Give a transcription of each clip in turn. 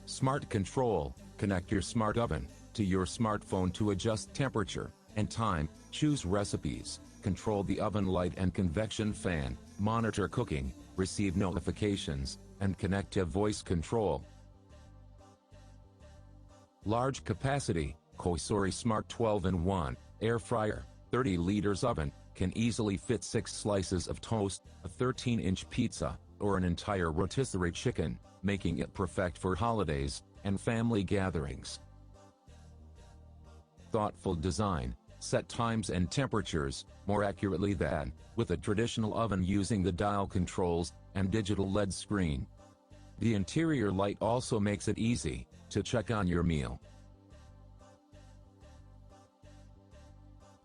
Smart Control. Connect your smart oven to your smartphone to adjust temperature and time, choose recipes, control the oven light and convection fan, monitor cooking, receive notifications, and connect to voice control. Large capacity, COSORI Smart 12-in-1, air fryer, 30 liters oven, can easily fit 6 slices of toast, a 13-inch pizza, or an entire rotisserie chicken, making it perfect for holidays and family gatherings. Thoughtful design, set times and temperatures more accurately than with a traditional oven using the dial controls and digital LED screen. The interior light also makes it easy to check on your meal.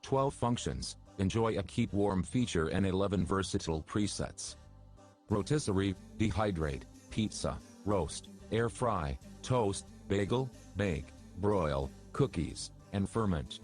12 functions. Enjoy a keep warm feature and 11 versatile presets. Rotisserie, dehydrate, pizza, roast, air fry, toast, bagel, bake, broil, cookies, and ferment.